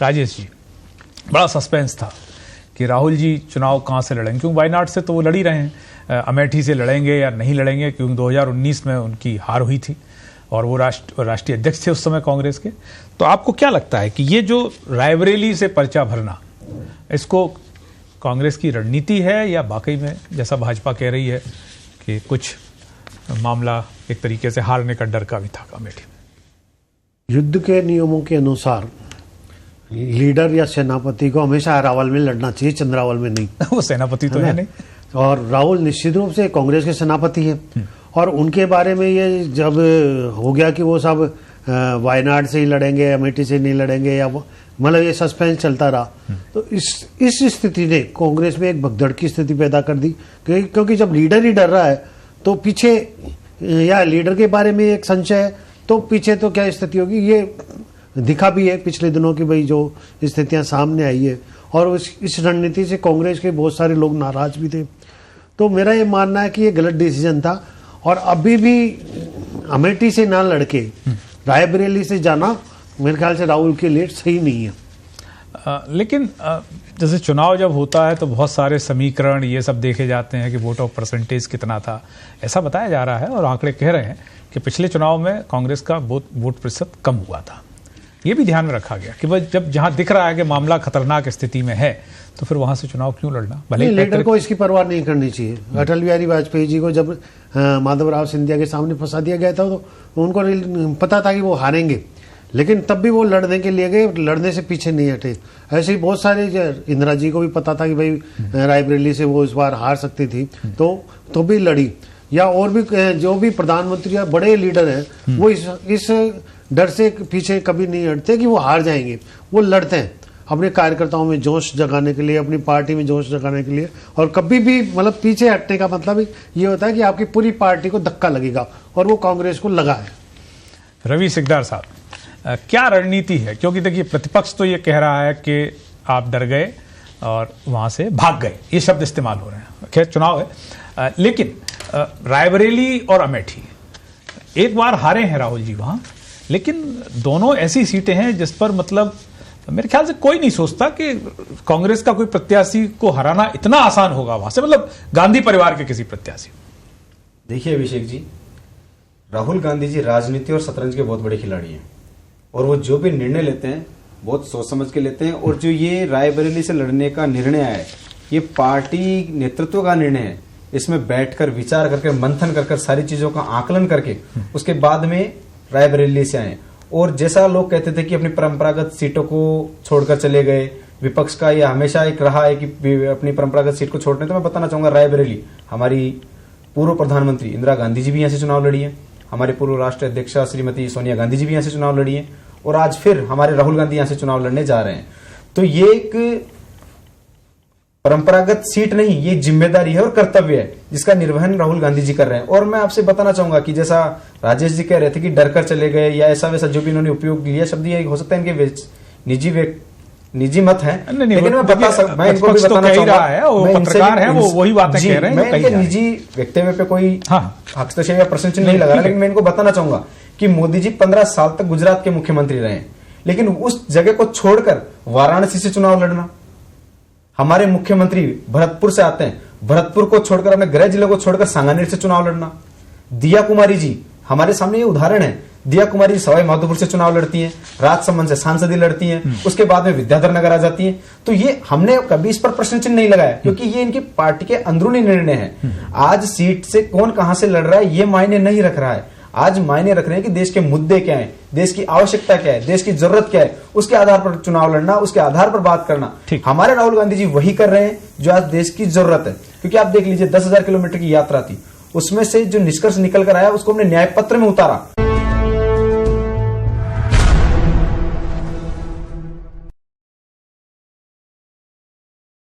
राजेश जी, बड़ा सस्पेंस था कि राहुल जी चुनाव कहां से लड़ेंगे, क्योंकि वायनाड से तो वो लड़ ही रहे हैं, अमेठी से लड़ेंगे या नहीं लड़ेंगे, क्योंकि 2019 में उनकी हार हुई थी और वो राष्ट्रीय अध्यक्ष थे उस समय कांग्रेस के। तो आपको क्या लगता है कि ये जो रायबरेली से पर्चा भरना, इसको कांग्रेस की रणनीति है या वाकई में जैसा भाजपा कह रही है कि कुछ मामला एक तरीके से हारने का डर का भी था अमेठी में? युद्ध के नियमों के अनुसार लीडर या सेनापति को हमेशा अरावल में लड़ना चाहिए, चंद्रावल में नहीं। वो सेनापति तो है नहीं। और राहुल निश्चित रूप से कांग्रेस के सेनापति है और उनके बारे में ये जब हो गया कि वो सब वायनाड से ही लड़ेंगे, अमेठी से नहीं लड़ेंगे, या मतलब ये सस्पेंस चलता रहा, तो इस स्थिति ने कांग्रेस में एक भगदड़ की स्थिति पैदा कर दी, क्योंकि जब लीडर ही डर रहा है तो पीछे, या लीडर के बारे में एक संशय है तो पीछे तो क्या स्थिति होगी। ये दिखा भी है पिछले दिनों की भाई जो स्थितियां सामने आई है, और इस रणनीति से कांग्रेस के बहुत सारे लोग नाराज भी थे। तो मेरा ये मानना है कि ये गलत डिसीजन था, और अभी भी अमेठी से ना लड़के रायबरेली से जाना मेरे ख्याल से राहुल के लिए सही नहीं है। लेकिन जैसे चुनाव जब होता है तो बहुत सारे समीकरण ये सब देखे जाते हैं कि वोट ऑफ परसेंटेज कितना था, ऐसा बताया जा रहा है और आंकड़े कह रहे हैं कि पिछले चुनाव में कांग्रेस का वोट प्रतिशत कम हुआ था। ये भी ध्यान में रखा गया कि भाई जब जहां दिख रहा है कि मामला खतरनाक स्थिति में है तो फिर वहां से चुनाव क्यों लड़ना। भले लीडर को इसकी परवाह नहीं करनी चाहिए। अटल बिहारी वाजपेयी जी को जब माधवराव सिंधिया के सामने फंसा दिया गया था तो उनको पता था कि वो हारेंगे, लेकिन तब भी वो लड़ने के लिए गए, लड़ने से पीछे नहीं हटे। ऐसे ही बहुत सारे, इंदिरा जी को भी पता था कि भाई रायबरेली से वो इस बार हार सकती थी, तो भी लड़ी। या और भी जो भी प्रधानमंत्री या बड़े लीडर हैं वो इस डर से पीछे कभी नहीं हटते कि वो हार जाएंगे। वो लड़ते हैं अपने कार्यकर्ताओं में जोश जगाने के लिए, अपनी पार्टी में जोश जगाने के लिए, और कभी भी मतलब पीछे हटने का मतलब ये होता है कि आपकी पूरी पार्टी को धक्का लगेगा, और वो कांग्रेस को लगा है। रवि सिकदार साहब, क्या रणनीति है? क्योंकि देखिए प्रतिपक्ष तो ये कह रहा है कि आप डर गए और वहां से भाग गए, ये शब्द इस्तेमाल हो रहे हैं। खैर चुनाव है, लेकिन रायबरेली और अमेठी एक बार हारे हैं राहुल जी वहां, लेकिन दोनों ऐसी सीटें हैं जिस पर मतलब मेरे ख्याल से कोई नहीं सोचता कि कांग्रेस का कोई प्रत्याशी को हराना इतना आसान होगा वहां से, मतलब गांधी परिवार के किसी प्रत्याशी। देखिए अभिषेक जी, राहुल गांधी जी राजनीति और शतरंज के बहुत बड़े खिलाड़ी हैं, और वो जो भी निर्णय लेते हैं बहुत सोच समझ के लेते हैं। और जो ये रायबरेली से लड़ने का निर्णय है, ये पार्टी नेतृत्व का निर्णय है। इसमें बैठकर विचार करके, मंथन करके, सारी चीजों का आकलन करके उसके बाद में रायबरेली से आए। और जैसा लोग कहते थे कि अपनी परंपरागत सीटों को छोड़कर चले गए, विपक्ष का ये हमेशा एक रहा है कि अपनी परंपरागत सीट को छोड़ने, तो मैं बताना चाहूंगा रायबरेली हमारी पूर्व प्रधानमंत्री इंदिरा गांधी जी भी यहाँ से चुनाव लड़ी है, हमारे पूर्व राष्ट्रीय अध्यक्षा श्रीमती सोनिया गांधी जी भी यहाँ से चुनाव लड़ी है, और आज फिर हमारे राहुल गांधी यहाँ से चुनाव लड़ने जा रहे हैं। तो ये एक परंपरागत सीट नहीं, ये जिम्मेदारी है और कर्तव्य है जिसका निर्वहन राहुल गांधी जी कर रहे हैं। और मैं आपसे बताना चाहूंगा कि जैसा राजेश जी कह रहे थे कि डर कर चले गए या ऐसा वैसा जो भी इन्होंने उपयोग लिया शब्द, ये हो सकता है इनके निजी मत है, लेकिन मैं बता सकता, मैं इनको भी बताना चाहूंगा, पत्रकार है वो वही बातें कह रहे हैं, मैं इनके निजी वक्तव्य पे कोई हस्तक्षेप या प्रश्न चिन्ह नहीं लगा रहा, लेकिन मैं इनको बताना चाहूंगा कि मोदी जी 15 साल तक गुजरात के मुख्यमंत्री रहे, लेकिन उस जगह को छोड़कर वाराणसी से चुनाव लड़ना, हमारे मुख्यमंत्री भरतपुर से आते हैं, भरतपुर को छोड़कर, अपने गृह जिले को छोड़कर सांगानेर से चुनाव लड़ना। दिया कुमारी जी हमारे सामने ये उदाहरण है, दिया कुमारी जी सवाई माधोपुर से चुनाव लड़ती हैं, राजसमंद से सांसदी लड़ती हैं, उसके बाद में विद्याधर नगर आ जाती हैं। तो ये हमने कभी इस पर प्रश्न चिन्ह नहीं लगाया, क्योंकि ये इनकी पार्टी के अंदरूनी निर्णय है। आज सीट से कौन कहां से लड़ रहा है ये मायने नहीं रख रहा है, आज मायने रख रहे हैं कि देश के मुद्दे क्या हैं, देश की आवश्यकता क्या है, देश की जरूरत क्या है, उसके आधार पर चुनाव लड़ना, उसके आधार पर बात करना। हमारे राहुल गांधी जी वही कर रहे हैं जो आज देश की जरूरत है। क्योंकि आप देख लीजिए 10,000 किलोमीटर की यात्रा थी, उसमें से जो निष्कर्ष निकल कर आया उसको हमने न्याय पत्र में उतारा।